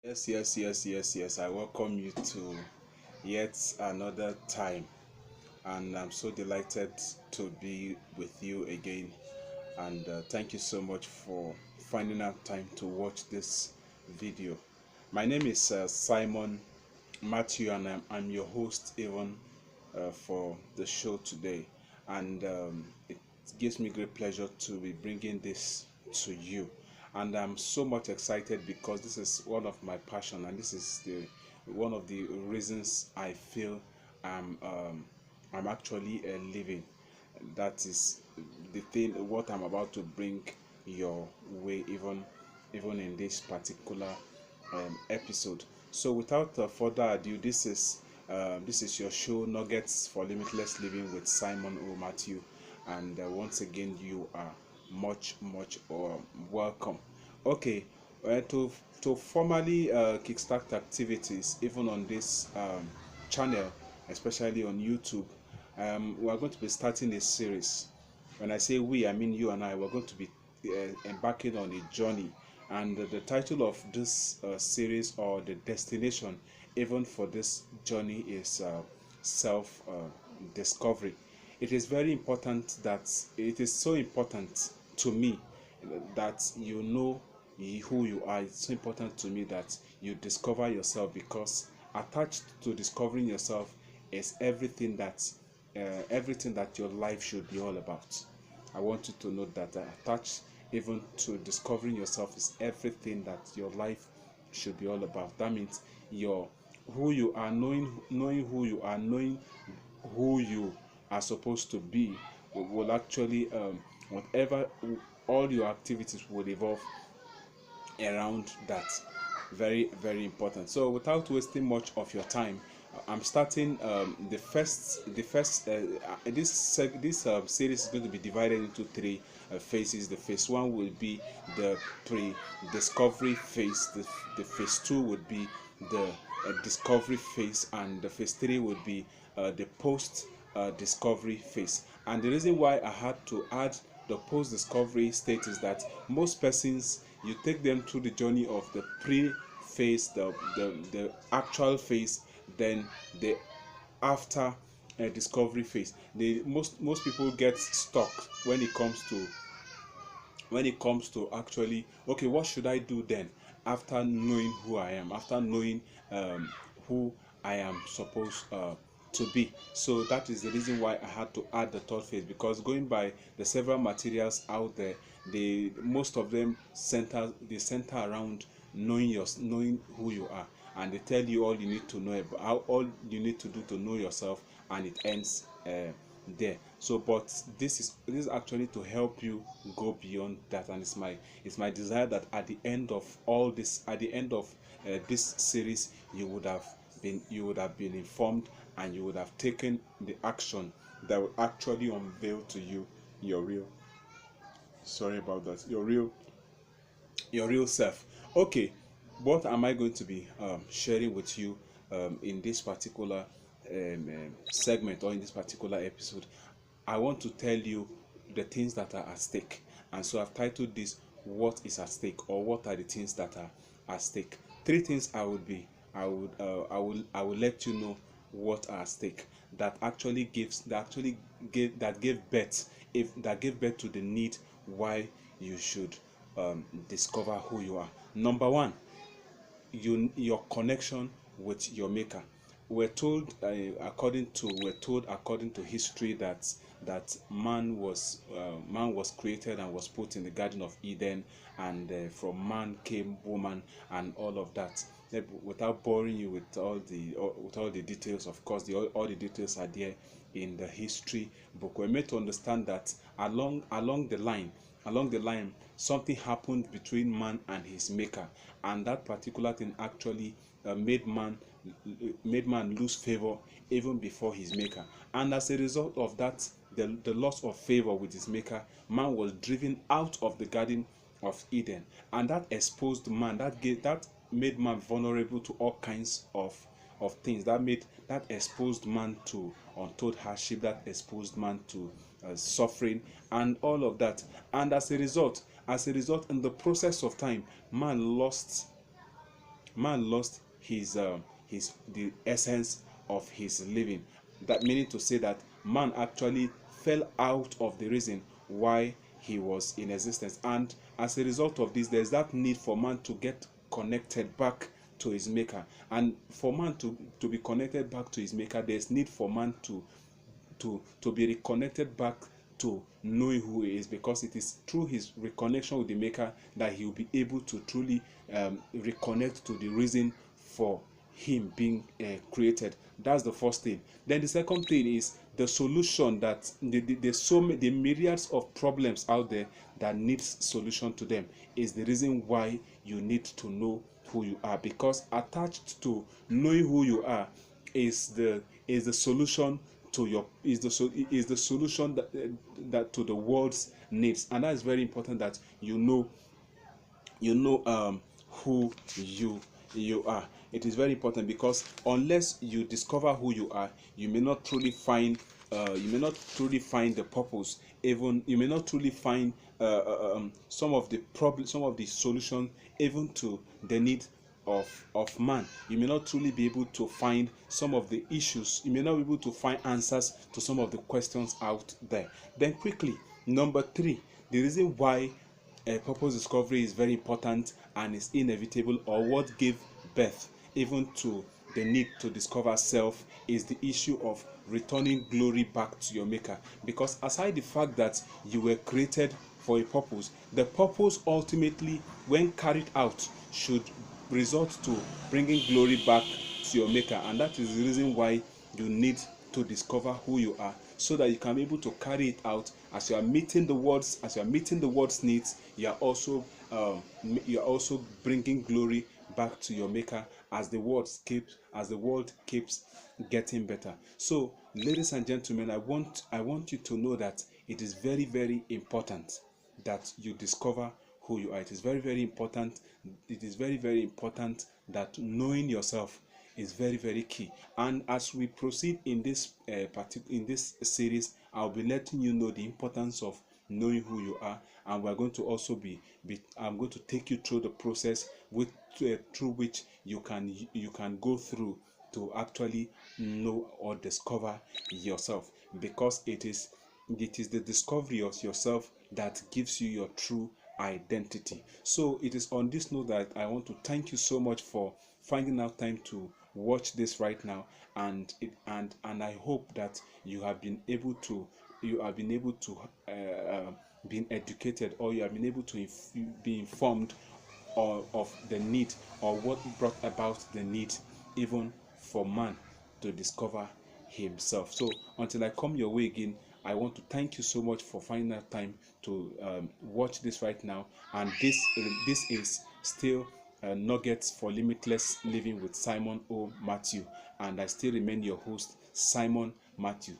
Yes. I welcome you to yet another time, and I'm so delighted to be with you again. And thank you so much for finding out time to watch this video. My name is Simon Matthew, and I'm your host even for the show today. And it gives me great pleasure to be bringing this to you. And I'm so much excited because this is one of my passion, and this is the one of the reasons I feel I'm I'm actually living. That is the thing what I'm about to bring your way, even in this particular episode. So without further ado, this is your show Nuggets for Limitless Living with Simon O. Matthew, and once again you are much welcome. Okay, to formally kickstart activities even on this channel, especially on YouTube, we are going to be starting a series. When I say we, I mean you and I. We're going to be embarking on a journey, and the title of this series, or the destination even for this journey, is self discovery. It is very important that it is so important to me that you know who you are. It's so important to me that you discover yourself, because attached to discovering yourself is everything that your life should be all about. I want you to know that attached even to discovering yourself is everything that your life should be all about. That means your who you are, knowing who you are, knowing who you are supposed to be will actually whatever all your activities will evolve around that. Very important. So without wasting much of your time, I'm starting this series is going to be divided into three phases. The phase one will be the pre-discovery phase. The phase two would be the discovery phase, and the phase three would be the post discovery phase. And the reason why I had to add the post discovery state is that most persons, you take them through the journey of the pre phase, the actual phase, then the after discovery phase. Most people get stuck when it comes to actually, okay, what should I do then after knowing who I am, after knowing who I am supposed to be. So that is the reason why I had to add the third phase, because going by the several materials out there, most of them center around knowing who you are, and they tell you all you need to know about all you need to do to know yourself, and it ends there. So but this is actually to help you go beyond that, and it's my desire that at the end of all this, at the end of this series, you would have been informed, and you would have taken the action that will actually unveil to you your real, sorry about that, your real self. Okay, what am I going to be sharing with you in this particular segment, or in this particular episode? I want to tell you the things that are at stake, and so I've titled this "What is at stake?" or "What are the things that are at stake?" Three things I will let you know what are at stake, that gave birth, if that gave birth to the need why you should discover who you are. Number one, your connection with your maker. We're told according to history that man was created and was put in the Garden of Eden, and from man came woman, and all of that. Without boring you with all the details, of course, all the details are there in the history book. We're made to understand that along the line, something happened between man and his maker, and that particular thing actually made man lose favor even before his maker. And as a result of that, the loss of favor with his maker, man was driven out of the Garden of Eden, and that exposed man. That made man vulnerable to all kinds of things. That exposed man to untold hardship. That exposed man to suffering and all of that. And as a result, in the process of time, man lost Man lost his the essence of his living. That meaning to say that man actually fell out of the reason why he was in existence, and as a result of this, there's that need for man to get connected back to his maker. And for man to be connected back to his maker, there's need for man to be reconnected back to knowing who he is, because it is through his reconnection with the maker that he will be able to truly reconnect to the reason for him being created. That's the first thing. Then the second thing is the solution, that the myriads of problems out there that needs solution to them is the reason why you need to know who you are, because attached to knowing who you are is the solution to your is the solution that to the world's needs. And that is very important, that who you are. It is very important, because unless you discover who you are, you may not truly find the purpose. Even you may not truly find some of the problems, some of the solutions, even to the need of man. You may not truly be able to find some of the issues. You may not be able to find answers to some of the questions out there. Then quickly, number 3, the reason why purpose discovery is very important and is inevitable, or what gave birth even to the need to discover self, is the issue of returning glory back to your maker. Because aside the fact that you were created for a purpose, the purpose ultimately, when carried out, should result to bringing glory back to your maker. And that is the reason why you need to discover who you are, so that you can be able to carry it out. As you are meeting the world's needs, you are also bringing glory back to your maker, as the world keeps getting better. So ladies and gentlemen, I want you to know that it is very, very important that you discover who you are. It is very, very important. It is very, very important that knowing yourself is very, very key. And as we proceed in this series, I'll be letting you know the importance of knowing who you are, and we're going to also I'm going to take you through the process through which you can go through to actually know or discover yourself, because it is the discovery of yourself that gives you your true identity. So it is on this note that I want to thank you so much for finding out time to watch this right now, and I hope that you have been able to been educated, or you have been able to be informed of the need, or what brought about the need even for man to discover himself. So until I come your way again, I want to thank you so much for finding that time to watch this right now. And this is still Nuggets for Limitless Living with Simon O. Matthew, and I still remain your host, Simon Matthew.